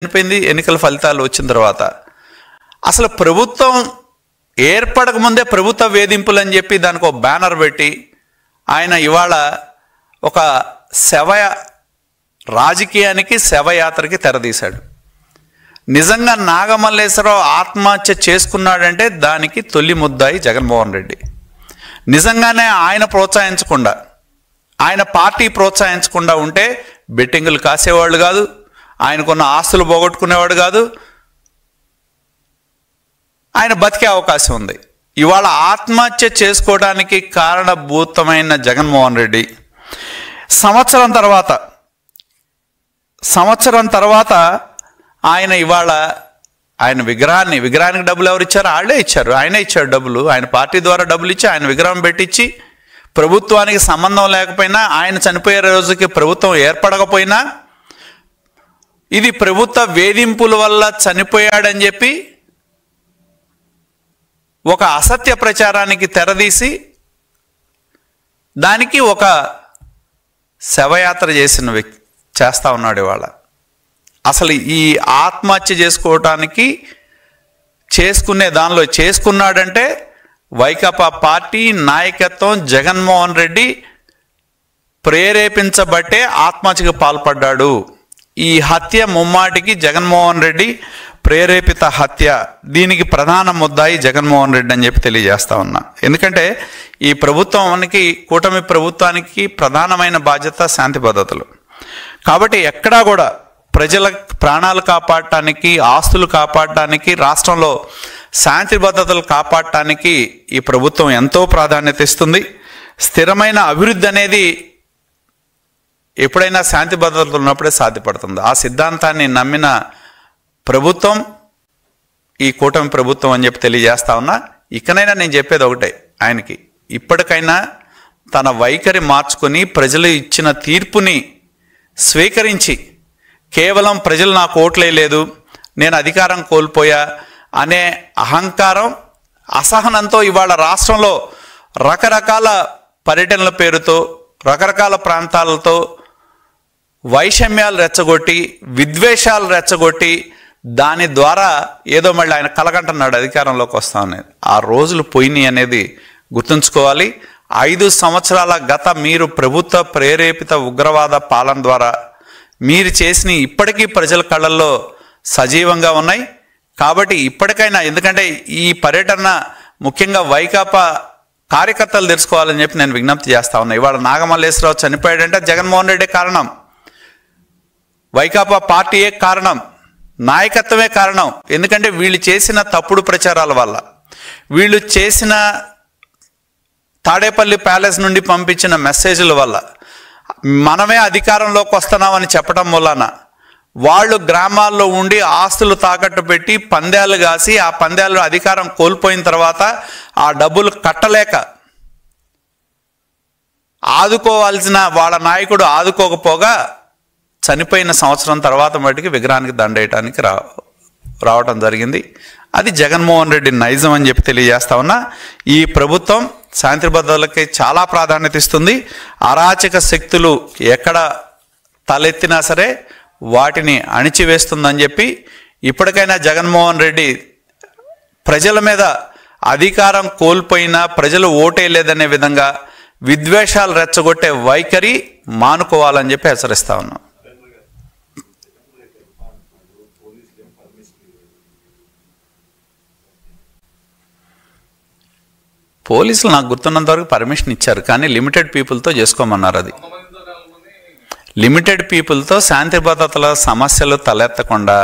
అనిపోయింది ఎన్నికల ఫలితాలు వచ్చిన తర్వాత. అసలు ప్రభుత్వం ఏర్పడక ముందే ప్రభుత్వ వేధింపులు అని చెప్పి దానికి ఒక బ్యానర్ పెట్టి ఆయన ఇవాళ ఒక రాజకీయానికి శవయాత్రకి తెరదీశాడు. నిజంగా నాగమల్లేశ్వరరావు ఆత్మహత్య చేసుకున్నాడంటే దానికి తొలి ముద్దాయి జగన్మోహన్ రెడ్డి. నిజంగానే ఆయన ప్రోత్సహించకుండా, ఆయన పార్టీ ప్రోత్సహించకుండా ఉంటే బెట్టింగులు కాసేవాళ్ళు కాదు, ఆయనకున్న ఆస్తులు పోగొట్టుకునేవాడు కాదు, ఆయన బతికే అవకాశం ఉంది. ఇవాళ ఆత్మహత్య చేసుకోవడానికి కారణభూతమైన జగన్మోహన్ రెడ్డి సంవత్సరం తర్వాత ఆయన ఇవాళ ఆయన విగ్రహానికి డబ్బులు ఎవరు ఇచ్చారు? వాళ్ళే ఇచ్చారు. ఆయనే ఇచ్చాడు డబ్బులు. ఆయన పార్టీ ద్వారా డబ్బులు ఇచ్చి ఆయన విగ్రహం పెట్టించి, ప్రభుత్వానికి సంబంధం లేకపోయినా, ఆయన చనిపోయే రోజుకి ప్రభుత్వం ఏర్పడకపోయినా, ఇది ప్రభుత్వ వేధింపుల వల్ల చనిపోయాడని చెప్పి ఒక అసత్య ప్రచారానికి తెరదీసి దానికి ఒక శవయాత్ర చేస్తా ఉన్నాడు ఇవాళ. అసలు ఈ ఆత్మహత్య చేసుకున్నాడంటే వైకాపా పార్టీ నాయకత్వం జగన్మోహన్ రెడ్డి ప్రేరేపించబట్టే ఆత్మహత్యకు పాల్పడ్డాడు. ఈ హత్య ముమ్మాటికి జగన్మోహన్ రెడ్డి ప్రేరేపిత హత్య. దీనికి ప్రధాన ముద్దాయి జగన్మోహన్ రెడ్డి అని చెప్పి తెలియజేస్తా ఉన్నా. ఎందుకంటే ఈ ప్రభుత్వానికి, కూటమి ప్రభుత్వానికి ప్రధానమైన బాధ్యత శాంతి భద్రతలు. కాబట్టి ఎక్కడా కూడా ప్రజల ప్రాణాలు కాపాడటానికి, ఆస్తులు కాపాడటానికి, రాష్ట్రంలో శాంతి భద్రతలు కాపాడటానికి ఈ ప్రభుత్వం ఎంతో ప్రాధాన్యత ఇస్తుంది. స్థిరమైన అభివృద్ధి అనేది ఎప్పుడైనా శాంతి భద్రతలు ఉన్నప్పుడే సాధ్యపడుతుంది. ఆ సిద్ధాంతాన్ని నమ్మిన ప్రభుత్వం ఈ కూటమి ప్రభుత్వం అని చెప్పి తెలియజేస్తా ఉన్నా. ఇకనైనా నేను చెప్పేది ఒకటే, ఆయనకి ఇప్పటికైనా తన వైఖరి మార్చుకొని ప్రజలు ఇచ్చిన తీర్పుని స్వీకరించి, కేవలం ప్రజలు నాకు ఓట్లేయలేదు, నేను అధికారం కోల్పోయా అనే అహంకారం, అసహనంతో ఇవాళ రాష్ట్రంలో రకరకాల పర్యటనల పేరుతో, రకరకాల ప్రాంతాలతో వైషమ్యాలు రెచ్చగొట్టి, విద్వేషాలు రెచ్చగొట్టి, దాని ద్వారా ఏదో మళ్ళీ ఆయన కలగంటున్నాడు అధికారంలోకి వస్తామనేది. ఆ రోజులు పోయినాయి అనేది గుర్తుంచుకోవాలి. 5 సంవత్సరాల మీరు ప్రభుత్వ ప్రేరేపిత ఉగ్రవాద పాలన ద్వారా మీరు చేసిన ఇప్పటికీ ప్రజల కళ్ళల్లో సజీవంగా ఉన్నాయి. కాబట్టి ఇప్పటికైనా, ఎందుకంటే ఈ పర్యటన ముఖ్యంగా వైకాపా కార్యకర్తలు తెలుసుకోవాలని చెప్పి నేను విజ్ఞప్తి చేస్తా ఉన్నా. ఇవాళ నాగమల్లేశ్వరరావు చనిపోయాడంటే జగన్మోహన్ రెడ్డి కారణం, వైకాపా పార్టీయే కారణం, నాయకత్వమే కారణం. ఎందుకంటే వీళ్ళు చేసిన తప్పుడు ప్రచారాల వల్ల, వీళ్ళు చేసిన తాడేపల్లి ప్యాలెస్ నుండి పంపించిన మెసేజ్ల వల్ల, మనమే అధికారంలోకి వస్తున్నామని చెప్పడం వలన వాళ్ళు గ్రామాల్లో ఉండి ఆస్తులు తాకట్టు పెట్టి పందాలు కాసి, ఆ పందాలు అధికారం కోల్పోయిన తర్వాత ఆ డబ్బులు కట్టలేక ఆదుకోవాల్సిన వాళ్ళ నాయకుడు ఆదుకోకపోగా చనిపోయిన సంవత్సరం తర్వాత మటుకి విగ్రహానికి దండేయటానికి రావటం జరిగింది. అది జగన్మోహన్ రెడ్డి నైజం అని చెప్పి తెలియజేస్తా ఉన్నా. ఈ ప్రభుత్వం శాంతి భద్రతలకి చాలా ప్రాధాన్యత ఇస్తుంది. అరాచక శక్తులు ఎక్కడ తలెత్తినా సరే వాటిని అణిచివేస్తుందని చెప్పి ఇప్పటికైనా జగన్మోహన్ రెడ్డి ప్రజల మీద అధికారం కోల్పోయినా, ప్రజలు ఓటేయలేదనే విధంగా విద్వేషాలు రెచ్చగొట్టే వైఖరి మానుకోవాలని చెప్పి హెచ్చరిస్తా ఉన్నాం. పోలీసులు నాకు గుర్తున్నంత వరకు పర్మిషన్ ఇచ్చారు, కానీ లిమిటెడ్ పీపుల్తో చేసుకోమన్నారు. అది లిమిటెడ్ పీపుల్తో శాంతి భద్రతల సమస్యలు తలెత్తకుండా